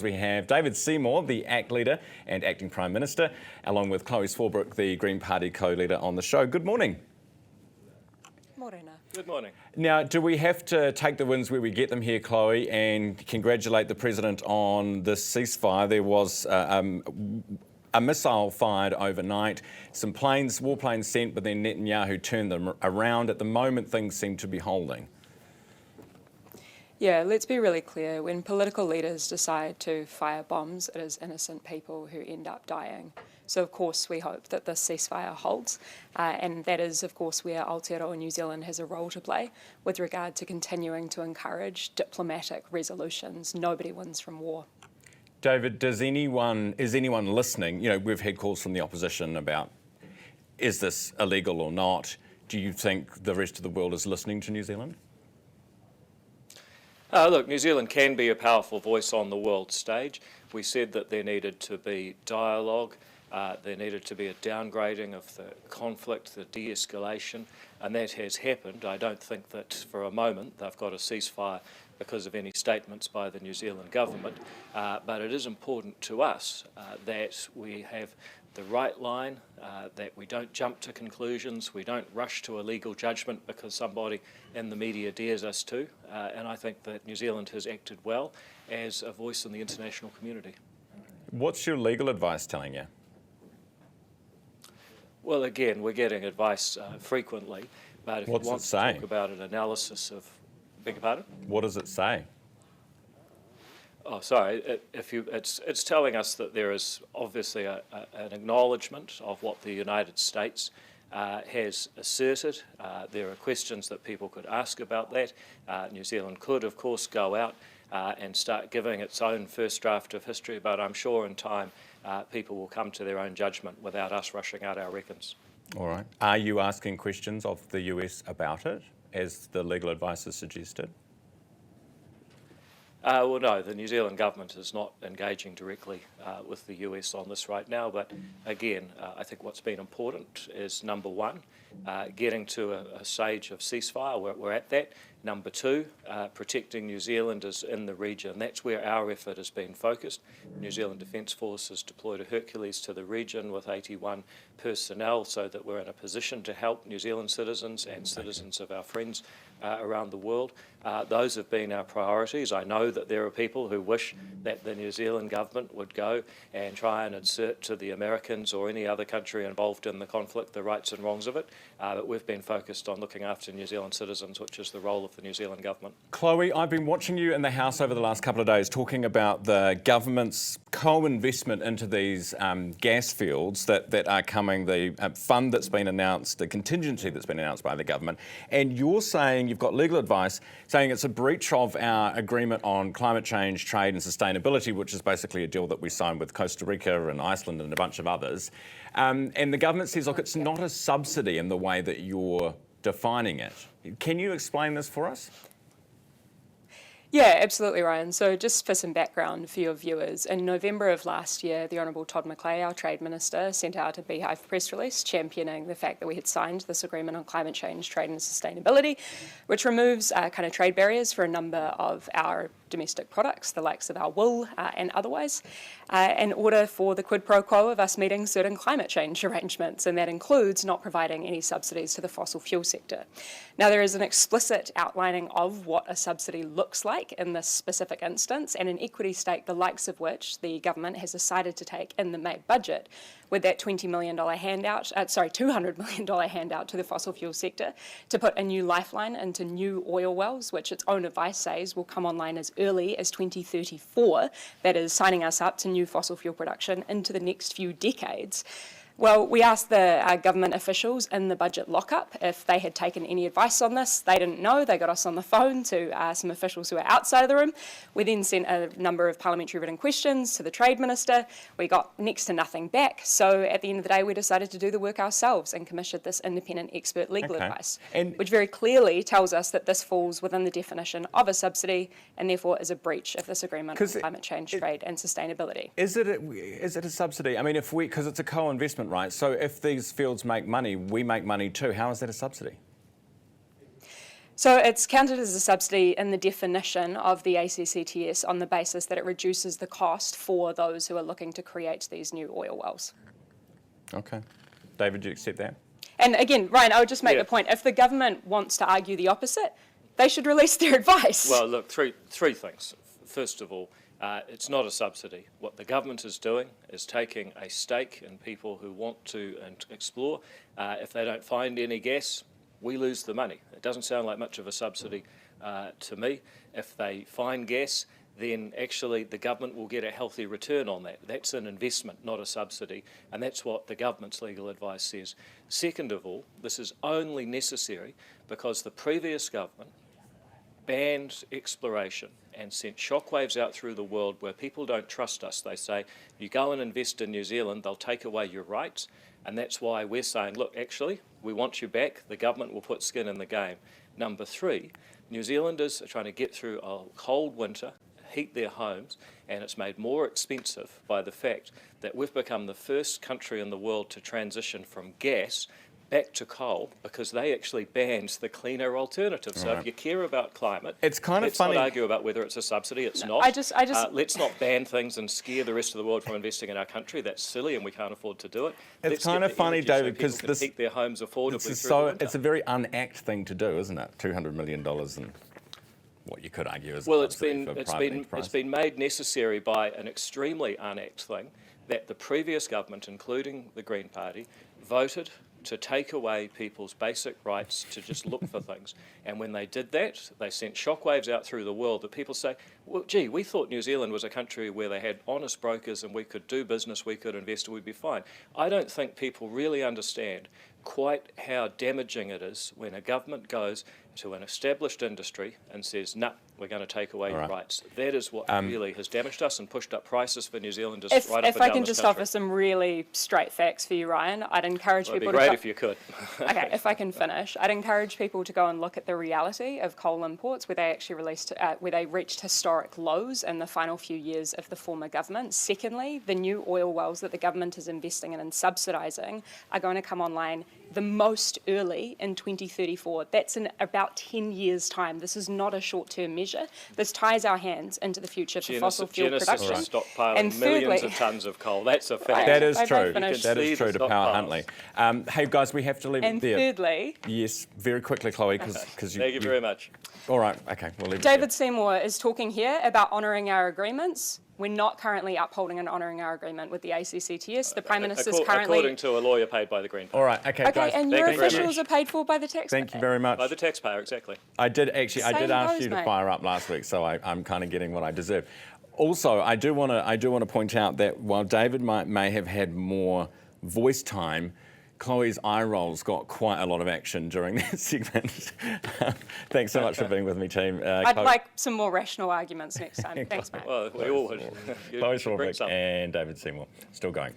We have David Seymour, the ACT leader and acting Prime Minister, along with Chlöe Swarbrick, the Green Party co-leader on the show. Good morning. Morena. Good morning. Now, do we have to take the wins where we get them here, Chlöe, and congratulate the President on this ceasefire? There was a missile fired overnight, some planes, warplanes sent, but then Netanyahu turned them around. At the moment, things seem to be holding. Yeah, let's be really clear. When political leaders decide to fire bombs, it is innocent people who end up dying. So, of course, we hope that this ceasefire holds. And that is, of course, where Aotearoa New Zealand has a role to play with regard to continuing to encourage diplomatic resolutions. Nobody wins from war. David, is anyone listening? You know, we've had calls from the opposition about, is this illegal or not? Do you think the rest of the world is listening to New Zealand? Look, New Zealand can be a powerful voice on the world stage. We said that there needed to be dialogue, there needed to be a downgrading of the conflict, the de-escalation, and that has happened. I don't think that for a moment they've got a ceasefire because of any statements by the New Zealand government, but it is important to us that we have the right line, that we don't jump to conclusions, we don't rush to a legal judgment because somebody in the media dares us to, and I think that New Zealand has acted well as a voice in the international community. What's your legal advice telling you? Well, again, we're getting advice frequently, but if you want to talk about an analysis of... Beg your pardon? What does it say? Oh, sorry. It's telling us that there is obviously an acknowledgement of what the United States has asserted. There are questions that people could ask about that. New Zealand could, of course, go out and start giving its own first draft of history, but I'm sure in time people will come to their own judgment without us rushing out our reckons. All right. Are you asking questions of the US about it, as the legal advice has suggested? Well, no, the New Zealand government is not engaging directly with the US on this right now, but again, I think what's been important is, number one, getting to a stage of ceasefire. We're at that. Number two, protecting New Zealanders in the region. That's where our effort has been focused. New Zealand Defence Force has deployed a Hercules to the region with 81 personnel so that we're in a position to help New Zealand citizens and citizens of our friends around the world. Those have been our priorities. I know that there are people who wish that the New Zealand government would go and try and insert to the Americans or any other country involved in the conflict the rights and wrongs of it, but we've been focused on looking after New Zealand citizens, which is the role of the New Zealand government. Chlöe, I've been watching you in the House over the last couple of days talking about the government's co-investment into these gas fields that are coming, the fund that's been announced, the contingency that's been announced by the government, and you're saying you've got legal advice saying it's a breach of our agreement on climate change, trade and sustainability, which is basically a deal that we signed with Costa Rica and Iceland and a bunch of others. And the government says, look, it's not a subsidy in the way that you're defining it. Can you explain this for us? Yeah, absolutely, Ryan. So just for some background for your viewers, in November of last year, the Honourable Todd McClay, our Trade Minister, sent out a beehive press release championing the fact that we had signed this agreement on climate change, trade and sustainability, which removes kind of trade barriers for a number of our domestic products, the likes of our wool and otherwise, in order for the quid pro quo of us meeting certain climate change arrangements, and that includes not providing any subsidies to the fossil fuel sector. Now, there is an explicit outlining of what a subsidy looks like in this specific instance, and an equity stake the likes of which the government has decided to take in the May budget, with that $200 million handout to the fossil fuel sector to put a new lifeline into new oil wells, which its own advice says will come online as early as 2034, that is signing us up to new fossil fuel production into the next few decades. Well, we asked the government officials in the budget lockup if they had taken any advice on this. They didn't know. They got us on the phone to some officials who were outside of the room. We then sent a number of parliamentary written questions to the Trade Minister. We got next to nothing back. So at the end of the day, we decided to do the work ourselves and commissioned this independent expert legal advice, which very clearly tells us that this falls within the definition of a subsidy and therefore is a breach of this agreement on climate change, trade and sustainability. Is it a subsidy? I mean, because it's a co-investment, right? So if these fields make money, we make money too. How is that a subsidy? So it's counted as a subsidy in the definition of the ACCTS on the basis that it reduces the cost for those who are looking to create these new oil wells. Okay. David, do you accept that? And again, Ryan, I would just make the point, if the government wants to argue the opposite, they should release their advice. Well, look, three things. First of all, it's not a subsidy. What the government is doing is taking a stake in people who want to explore. If they don't find any gas, we lose the money. It doesn't sound like much of a subsidy to me. If they find gas, then actually the government will get a healthy return on that. That's an investment, not a subsidy, and that's what the government's legal advice says. Second of all, this is only necessary because the previous government banned exploration and sent shockwaves out through the world where people don't trust us. They say, you go and invest in New Zealand, they'll take away your rights, and that's why we're saying, look, actually, we want you back, the government will put skin in the game. Number three, New Zealanders are trying to get through a cold winter, heat their homes, and it's made more expensive by the fact that we've become the first country in the world to transition from gas back to coal because they actually banned the cleaner alternative. So if you care about climate, it's kind of let's funny. not argue about whether it's a subsidy. It's not. Let's not ban things and scare the rest of the world from investing in our country. That's silly, and we can't afford to do it. It's kind of funny, David, because this heat their homes affordably through the winter. It's a very unact thing to do, isn't it? $200 million and what you could argue is it's been made necessary by an extremely unact thing that the previous government, including the Green Party, voted to take away people's basic rights to just look for things. And when they did that, they sent shockwaves out through the world that people say, well, gee, we thought New Zealand was a country where they had honest brokers and we could do business, we could invest, we'd be fine. I don't think people really understand quite how damaging it is when a government goes to an established industry and says, nah, we're going to take away your rights. That is what really has damaged us and pushed up prices for New Zealanders right up and down this country. If I can just offer some really straight facts for you, Ryan, I'd encourage people to... It'd be great if you could. Okay, if I can finish. I'd encourage people to go and look at the reality of coal imports where they actually reached historic lows in the final few years of the former government. Secondly, the new oil wells that the government is investing in and subsidising are going to come online the most early in 2034. That's in about 10 years' time. This is not a short-term measure. This ties our hands into the future for fossil fuel production. Genesis is stockpiling millions of tonnes of coal. That's a fact. That is true. That is true to Power Huntley. Hey, guys, we have to leave it there. And thirdly... Yes, very quickly, Chloe, because Thank you very much. All right, okay, we'll leave it David Seymour is talking here about honouring our agreements. We're not currently upholding and honouring our agreement with the ACCTS. The Prime Minister's currently... According to a lawyer paid by the Green Party. All right, okay, guys. And your officials are paid for by the taxpayer. Thank you very much. By the taxpayer, exactly. I did ask you to fire up last week, so I'm kind of getting what I deserve. Also, I do want to point out that while David may have had more voice time, Chloe's eye rolls got quite a lot of action during that segment. Thanks so much for being with me, team. I'd like some more rational arguments next time. Thanks, mate. Well, we all would. Chloe Swarbrick and David Seymour. Still going.